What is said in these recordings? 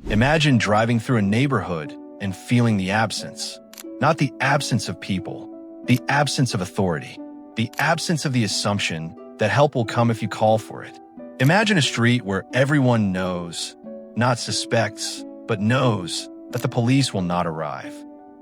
Imagine driving through a neighborhood and feeling the absence. Not the absence of people, the absence of authority, the absence of the assumption that help will come if you call for it. Imagine a street where everyone knows, not suspects, but knows that the police will not arrive.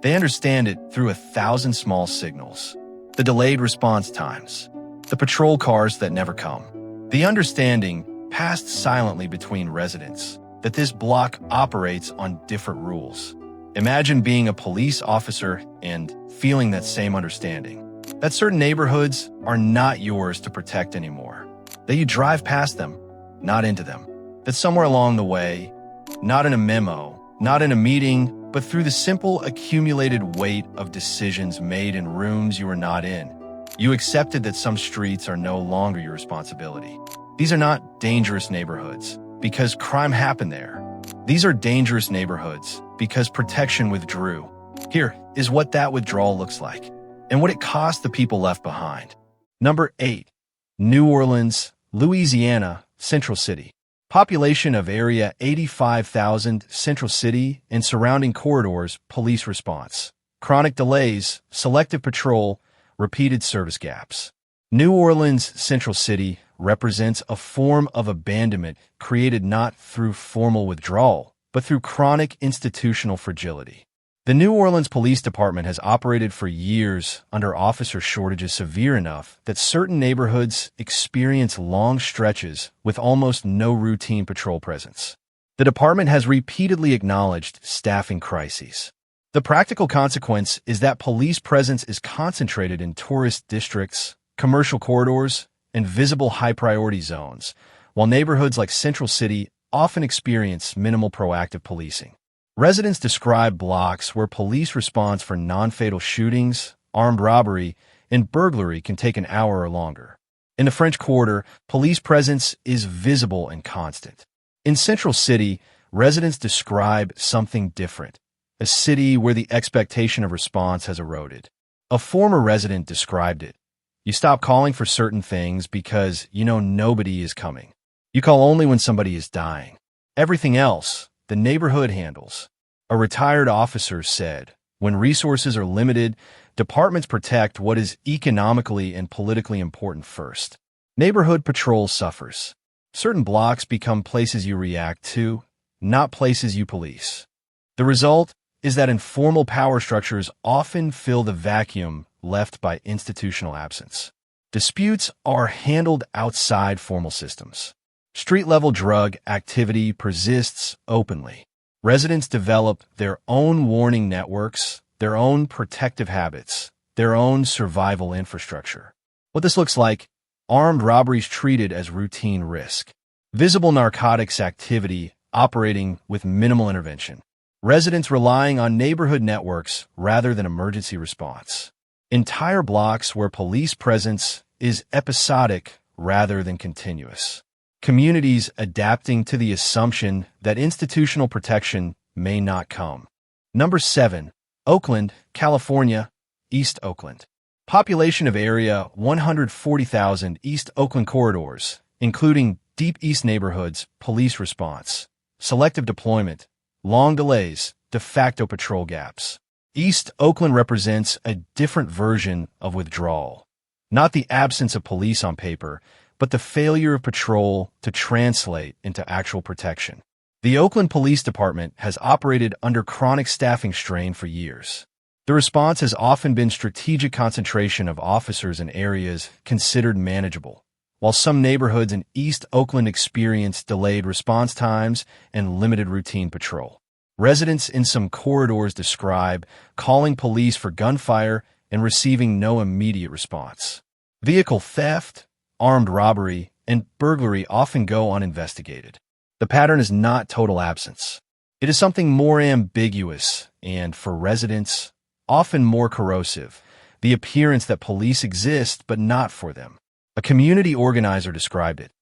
They understand it through 1,000 small signals. The delayed response times, the patrol cars that never come. The understanding passed silently between residents that this block operates on different rules. Imagine being a police officer and feeling that same understanding. That certain neighborhoods are not yours to protect anymore. That you drive past them, not into them. That somewhere along the way, not in a memo, not in a meeting, but through the simple accumulated weight of decisions made in rooms you were not in, you accepted that some streets are no longer your responsibility. These are not dangerous neighborhoods because crime happened there. These are dangerous neighborhoods because protection withdrew. Here is what that withdrawal looks like and what it cost the people left behind. Number 8. New Orleans, Louisiana, Central City. Population of area 85,000, Central City and surrounding corridors, police response. Chronic delays, selective patrol, repeated service gaps. New Orleans, Central City represents a form of abandonment created not through formal withdrawal, but through chronic institutional fragility. The New Orleans Police Department has operated for years under officer shortages severe enough that certain neighborhoods experience long stretches with almost no routine patrol presence. The department has repeatedly acknowledged staffing crises. The practical consequence is that police presence is concentrated in tourist districts, commercial corridors, and visible high-priority zones, while neighborhoods like Central City often experience minimal proactive policing. Residents describe blocks where police response for non-fatal shootings, armed robbery, and burglary can take an hour or longer. In the French Quarter, police presence is visible and constant. In Central City, residents describe something different, a city where the expectation of response has eroded. A former resident described it. You stop calling for certain things because you know nobody is coming. You call only when somebody is dying. Everything else, the neighborhood handles. A retired officer said, when resources are limited, departments protect what is economically and politically important first. Neighborhood patrol suffers. Certain blocks become places you react to, not places you police. The result is that informal power structures often fill the vacuum left by institutional absence. Disputes are handled outside formal systems. Street-level drug activity persists openly. Residents develop their own warning networks, their own protective habits, their own survival infrastructure. What this looks like: armed robberies treated as routine risk. Visible narcotics activity operating with minimal intervention. Residents relying on neighborhood networks rather than emergency response. Entire blocks where police presence is episodic rather than continuous. Communities adapting to the assumption that institutional protection may not come. Number 7. Oakland, California, East Oakland. Population of area 140,000, East Oakland corridors, including deep East neighborhoods, police response. Selective deployment, long delays, de facto patrol gaps. East Oakland represents a different version of withdrawal. Not the absence of police on paper, but the failure of patrol to translate into actual protection. The Oakland Police Department has operated under chronic staffing strain for years. The response has often been strategic concentration of officers in areas considered manageable, while some neighborhoods in East Oakland experience delayed response times and limited routine patrol. Residents in some corridors describe calling police for gunfire and receiving no immediate response. Vehicle theft, armed robbery, and burglary often go uninvestigated. The pattern is not total absence. It is something more ambiguous and, for residents, often more corrosive, the appearance that police exist but not for them. A community organizer described it.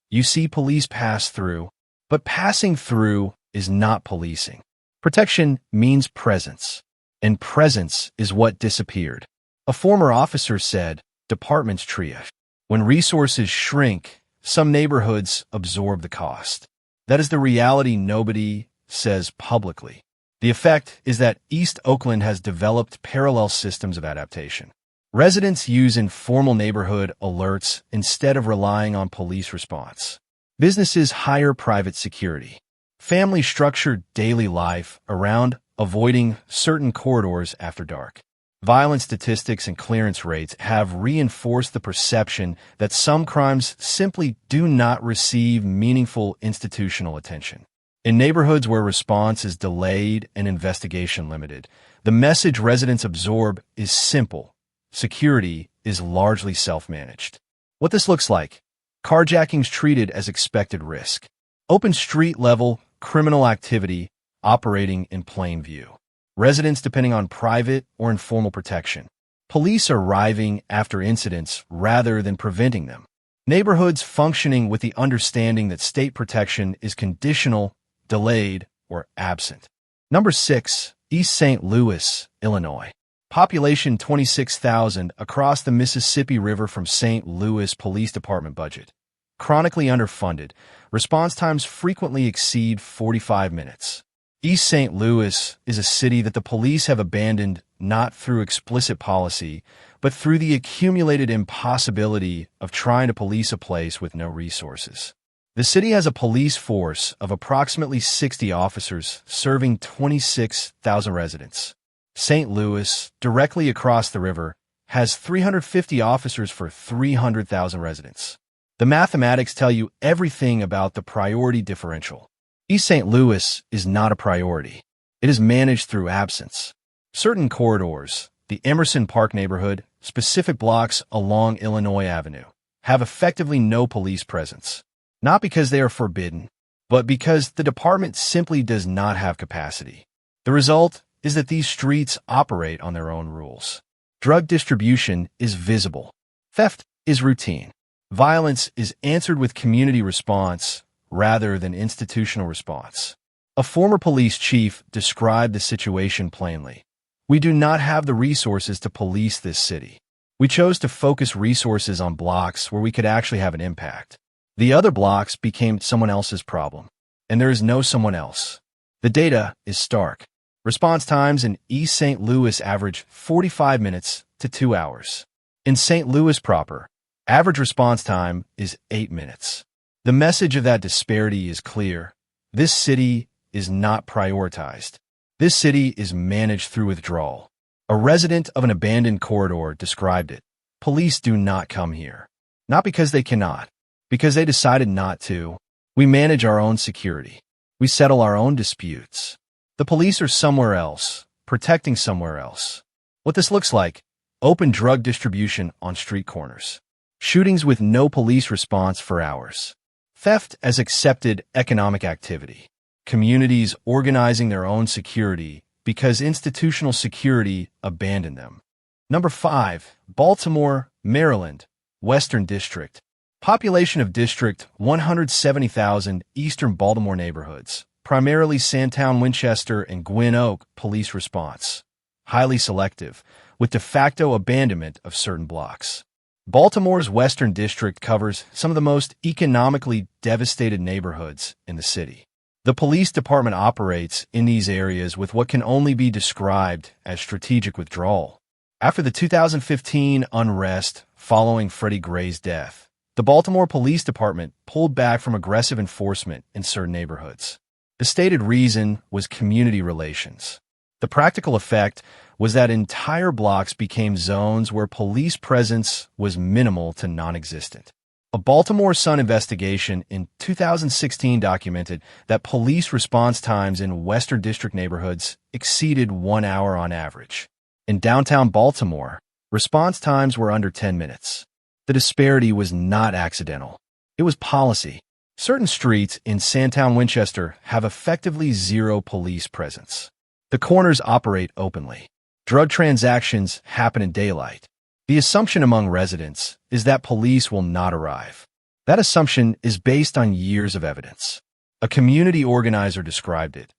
You see police pass through, but passing through is not policing. Protection means presence, and presence is what disappeared. A former officer said, departments triage. When resources shrink, some neighborhoods absorb the cost. That is the reality nobody says publicly. The effect is that East Oakland has developed parallel systems of adaptation. Residents use informal neighborhood alerts instead of relying on police response. Businesses hire private security. Families structure daily life around avoiding certain corridors after dark. Violence statistics and clearance rates have reinforced the perception that some crimes simply do not receive meaningful institutional attention. In neighborhoods where response is delayed and investigation limited, the message residents absorb is simple. Security is largely self-managed. What this looks like: carjackings treated as expected risk. Open street-level criminal activity operating in plain view. Residents depending on private or informal protection. Police arriving after incidents rather than preventing them. Neighborhoods functioning with the understanding that state protection is conditional, delayed, or absent. Number 6, East St. Louis, Illinois. Population 26,000 across the Mississippi River from St. Louis Police Department budget. Chronically underfunded. Response times frequently exceed 45 minutes. East St. Louis is a city that the police have abandoned not through explicit policy, but through the accumulated impossibility of trying to police a place with no resources. The city has a police force of approximately 60 officers serving 26,000 residents. St. Louis, directly across the river, has 350 officers for 300,000 residents. The mathematics tell you everything about the priority differential. East St. Louis is not a priority. It is managed through absence. Certain corridors, the Emerson Park neighborhood, specific blocks along Illinois Avenue, have effectively no police presence. Not because they are forbidden, but because the department simply does not have capacity. The result is that these streets operate on their own rules. Drug distribution is visible. Theft is routine. Violence is answered with community response rather than institutional response. A former police chief described the situation plainly. We do not have the resources to police this city. We chose to focus resources on blocks where we could actually have an impact. The other blocks became someone else's problem, and there is no someone else. The data is stark. Response times in East St. Louis average 45 minutes to 2 hours. In St. Louis proper, average response time is 8 minutes. The message of that disparity is clear. This city is not prioritized. This city is managed through withdrawal. A resident of an abandoned corridor described it. Police do not come here. Not because they cannot, because they decided not to. We manage our own security. We settle our own disputes. The police are somewhere else, protecting somewhere else. What this looks like: open drug distribution on street corners. Shootings with no police response for hours. Theft as accepted economic activity. Communities organizing their own security because institutional security abandoned them. Number 5, Baltimore, Maryland, Western District. Population of District 170,000 Eastern Baltimore neighborhoods, primarily Sandtown, Winchester, and Gwynn Oak police response. Highly selective, with de facto abandonment of certain blocks. Baltimore's Western District covers some of the most economically devastated neighborhoods in the city. The police department operates in these areas with what can only be described as strategic withdrawal. After the 2015 unrest following Freddie Gray's death, the Baltimore Police Department pulled back from aggressive enforcement in certain neighborhoods. The stated reason was community relations. The practical effect was that entire blocks became zones where police presence was minimal to non-existent. A Baltimore Sun investigation in 2016 documented that police response times in Western District neighborhoods exceeded 1 hour on average. In downtown Baltimore, response times were under 10 minutes. The disparity was not accidental. It was policy. Certain streets in Sandtown, Winchester have effectively zero police presence. The corners operate openly. Drug transactions happen in daylight. The assumption among residents is that police will not arrive. That assumption is based on years of evidence. A community organizer described it.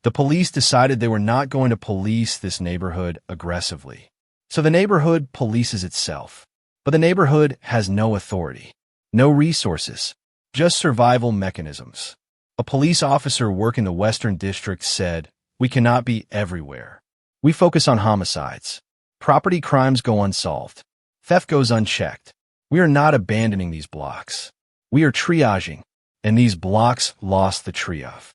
The police decided they were not going to police this neighborhood aggressively. So the neighborhood polices itself. But the neighborhood has no authority, no resources, just survival mechanisms. A police officer working the Western District said, "We cannot be everywhere. We focus on homicides. Property crimes go unsolved. Theft goes unchecked. We are not abandoning these blocks. We are triaging, and these blocks lost the triage."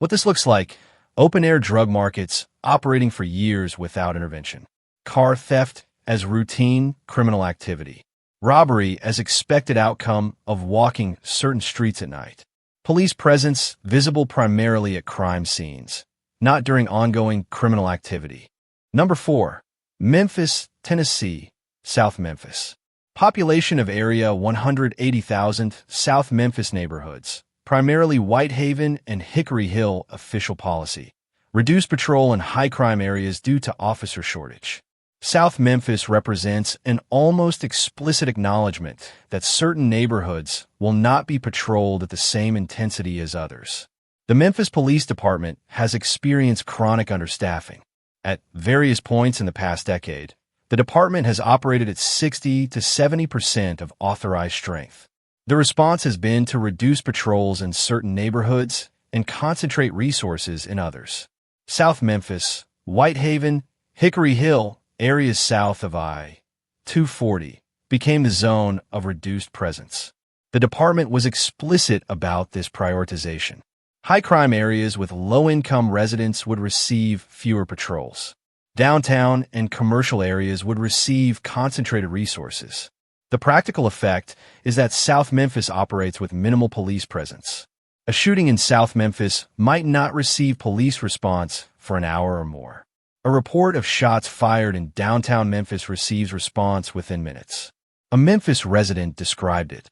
What this looks like: open-air drug markets operating for years without intervention. Car theft as routine criminal activity. Robbery as expected outcome of walking certain streets at night. Police presence visible primarily at crime scenes, not during ongoing criminal activity. Number 4. Memphis, Tennessee, South Memphis. Population of area 180,000, South Memphis neighborhoods, primarily Whitehaven and Hickory Hill. Official policy: reduce patrol in high-crime areas due to officer shortage. South Memphis represents an almost explicit acknowledgement that certain neighborhoods will not be patrolled at the same intensity as others. The Memphis Police Department has experienced chronic understaffing. At various points in the past decade, the department has operated at 60 to 70% of authorized strength. The response has been to reduce patrols in certain neighborhoods and concentrate resources in others. South Memphis, Whitehaven, Hickory Hill, areas south of I-240, became the zone of reduced presence. The department was explicit about this prioritization. High-crime areas with low-income residents would receive fewer patrols. Downtown and commercial areas would receive concentrated resources. The practical effect is that South Memphis operates with minimal police presence. A shooting in South Memphis might not receive police response for an hour or more. A report of shots fired in downtown Memphis receives response within minutes. A Memphis resident described it: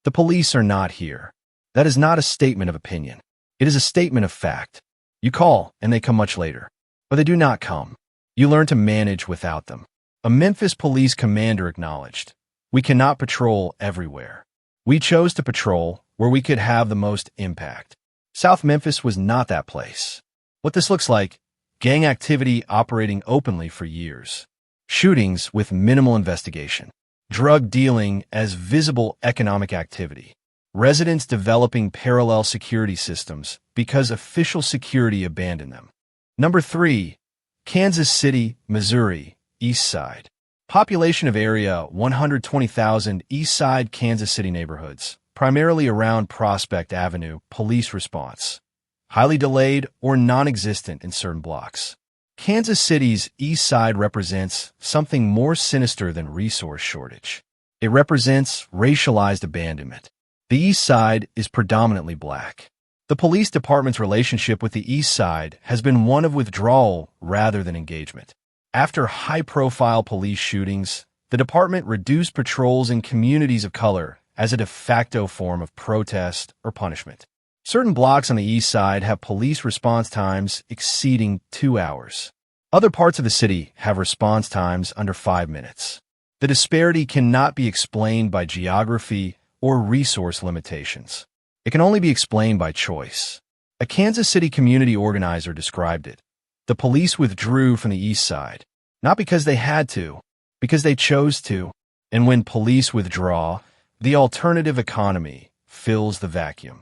"The police are not here. That is not a statement of opinion. It is a statement of fact. You call, and they come much later. Or they do not come. You learn to manage without them." A Memphis police commander acknowledged, "We cannot patrol everywhere. We chose to patrol where we could have the most impact." South Memphis was not that place. What this looks like: gang activity operating openly for years. Shootings with minimal investigation. Drug dealing as visible economic activity. Residents developing parallel security systems because official security abandoned them. Number 3. Kansas City, Missouri, East Side. Population of area 120,000, East Side Kansas City neighborhoods, primarily around Prospect Avenue. Police response: highly delayed or non-existent in certain blocks. Kansas City's East Side represents something more sinister than resource shortage. It represents racialized abandonment. The East Side is predominantly black. The police department's relationship with the East Side has been one of withdrawal rather than engagement. After high-profile police shootings, the department reduced patrols in communities of color as a de facto form of protest or punishment. Certain blocks on the East Side have police response times exceeding 2 hours. Other parts of the city have response times under 5 minutes. The disparity cannot be explained by geography or resource limitations. It can only be explained by choice. A Kansas City community organizer described it: "The police withdrew from the East Side, not because they had to, because they chose to. And when police withdraw, the alternative economy fills the vacuum."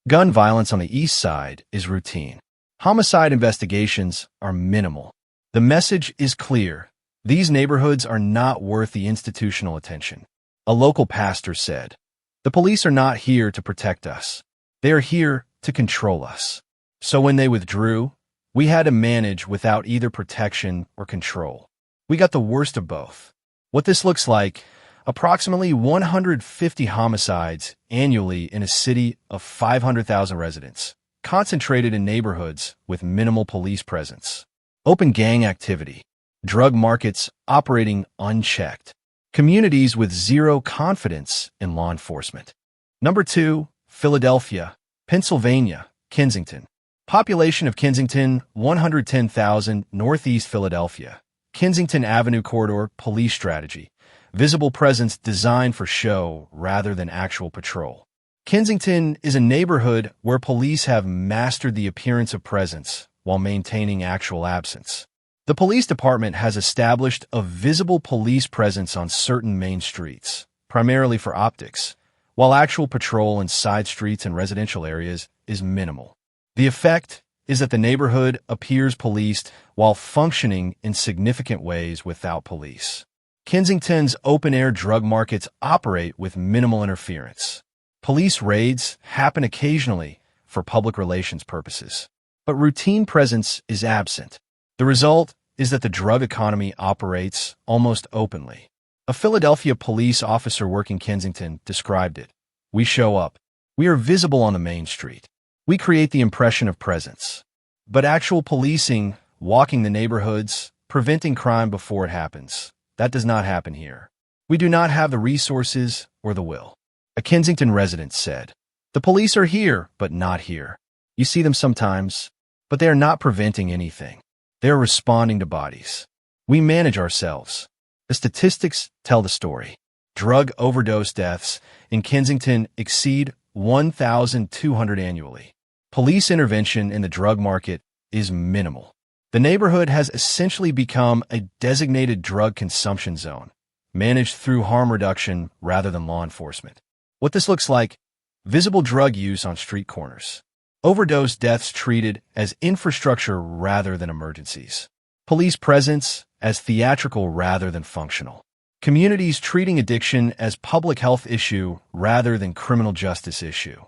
Gun violence on the East Side is routine. Homicide investigations are minimal. The message is clear: these neighborhoods are not worth the institutional attention. A local pastor said, "The police are not here to protect us. They are here to control us." So when they withdrew, we had to manage without either protection or control. We got the worst of both. What this looks like: approximately 150 homicides annually in a city of 500,000 residents, concentrated in neighborhoods with minimal police presence. Open gang activity. Drug markets operating unchecked. Communities with zero confidence in law enforcement. Number 2, Philadelphia, Pennsylvania, Kensington. Population of Kensington, 110,000, Northeast Philadelphia. Kensington Avenue Corridor Police Strategy. Visible presence designed for show rather than actual patrol. Kensington is a neighborhood where police have mastered the appearance of presence while maintaining actual absence. The police department has established a visible police presence on certain main streets, primarily for optics, while actual patrol in side streets and residential areas is minimal. The effect is that the neighborhood appears policed while functioning in significant ways without police. Kensington's open-air drug markets operate with minimal interference. Police raids happen occasionally for public relations purposes, but routine presence is absent. The result is that the drug economy operates almost openly. A Philadelphia police officer working Kensington described it. "We show up. We are visible on the main street. We create the impression of presence. But actual policing, walking the neighborhoods, preventing crime before it happens, that does not happen here. We do not have the resources or the will." A Kensington resident said, "The police are here, but not here. You see them sometimes, but they are not preventing anything. They are responding to bodies. We manage ourselves." The statistics tell the story. Drug overdose deaths in Kensington exceed 1,200 annually. Police intervention in the drug market is minimal. The neighborhood has essentially become a designated drug consumption zone, managed through harm reduction rather than law enforcement. What this looks like: visible drug use on street corners. Overdose deaths treated as infrastructure rather than emergencies. Police presence as theatrical rather than functional. Communities treating addiction as public health issue rather than criminal justice issue.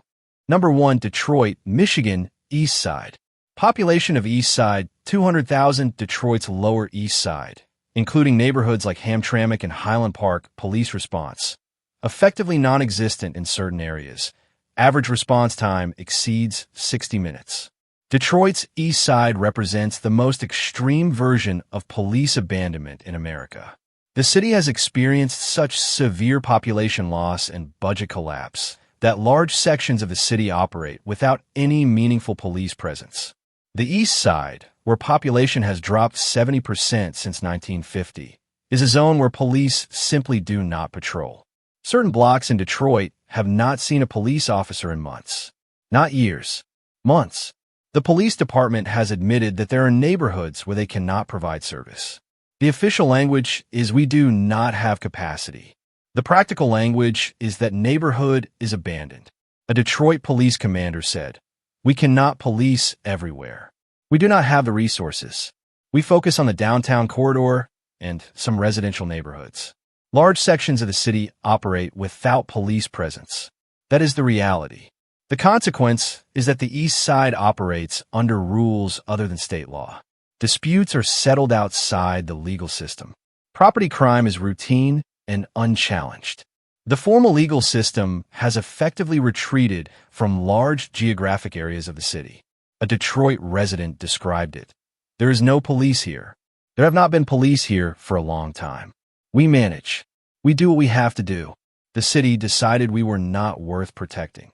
Number 1, Detroit, Michigan, East Side. Population of East Side, 200,000. Detroit's Lower East Side, including neighborhoods like Hamtramck and Highland Park. Police response: effectively non-existent in certain areas. Average response time exceeds 60 minutes. Detroit's East Side represents the most extreme version of police abandonment in America. The city has experienced such severe population loss and budget collapse that large sections of the city operate without any meaningful police presence. The East Side, where population has dropped 70% since 1950, is a zone where police simply do not patrol. Certain blocks in Detroit have not seen a police officer in months. Not years, months. The police department has admitted that there are neighborhoods where they cannot provide service. The official language is "we do not have capacity." The practical language is that neighborhood is abandoned. A Detroit police commander said, "We cannot police everywhere. We do not have the resources. We focus on the downtown corridor and some residential neighborhoods. Large sections of the city operate without police presence. That is the reality. The consequence is that the East Side operates under rules other than state law. Disputes are settled outside the legal system. Property crime is routine and unchallenged. The formal legal system has effectively retreated from large geographic areas of the city." A Detroit resident described it. "There is no police here. There have not been police here for a long time. We manage. We do what we have to do. The city decided we were not worth protecting."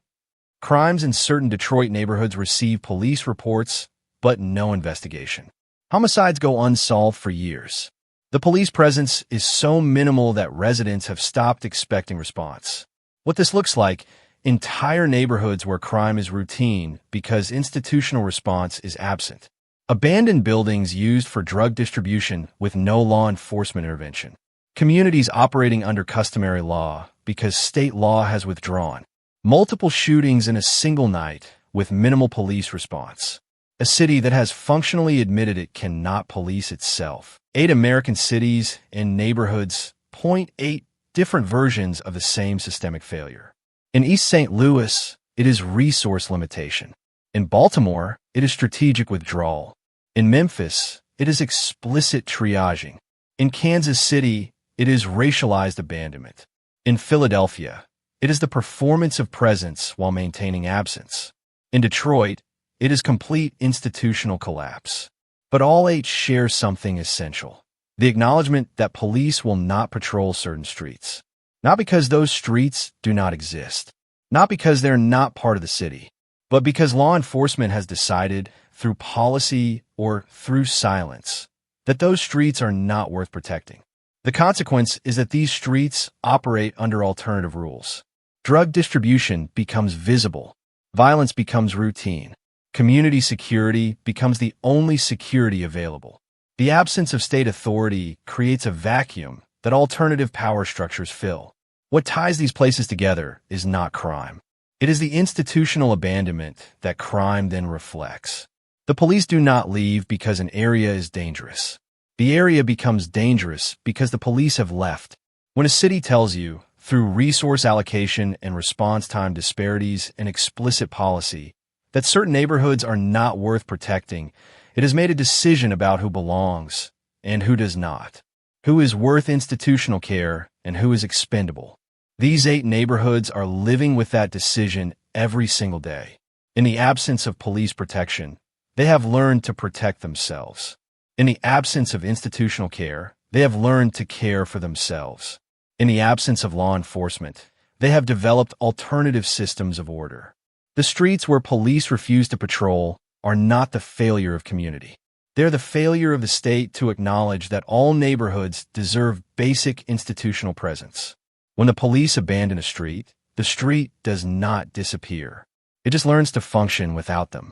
Crimes in certain Detroit neighborhoods receive police reports, but no investigation. Homicides go unsolved for years. The police presence is so minimal that residents have stopped expecting response. What this looks like: entire neighborhoods where crime is routine because institutional response is absent. Abandoned buildings used for drug distribution with no law enforcement intervention. Communities operating under customary law because state law has withdrawn. Multiple shootings in a single night with minimal police response. A city that has functionally admitted it cannot police itself. 8 American cities and neighborhoods point 8 different versions of the same systemic failure. In East St. Louis, it is resource limitation. In Baltimore, it is strategic withdrawal. In Memphis, it is explicit triaging. In Kansas City, it is racialized abandonment. In Philadelphia, it is the performance of presence while maintaining absence. In Detroit, it is complete institutional collapse. But all 8 share something essential: the acknowledgement that police will not patrol certain streets. Not because those streets do not exist, not because they're not part of the city, but because law enforcement has decided, through policy or through silence, that those streets are not worth protecting. The consequence is that these streets operate under alternative rules. Drug distribution becomes visible. Violence becomes routine. Community security becomes the only security available. The absence of state authority creates a vacuum that alternative power structures fill. What ties these places together is not crime. It is the institutional abandonment that crime then reflects. The police do not leave because an area is dangerous. The area becomes dangerous because the police have left. When a city tells you, through resource allocation and response time disparities and explicit policy, that certain neighborhoods are not worth protecting, it has made a decision about who belongs and who does not, who is worth institutional care and who is expendable. These 8 neighborhoods are living with that decision every single day. In the absence of police protection, they have learned to protect themselves. In the absence of institutional care, they have learned to care for themselves. In the absence of law enforcement, they have developed alternative systems of order. The streets where police refuse to patrol are not the failure of community. They're the failure of the state to acknowledge that all neighborhoods deserve basic institutional presence. When the police abandon a street, the street does not disappear. It just learns to function without them.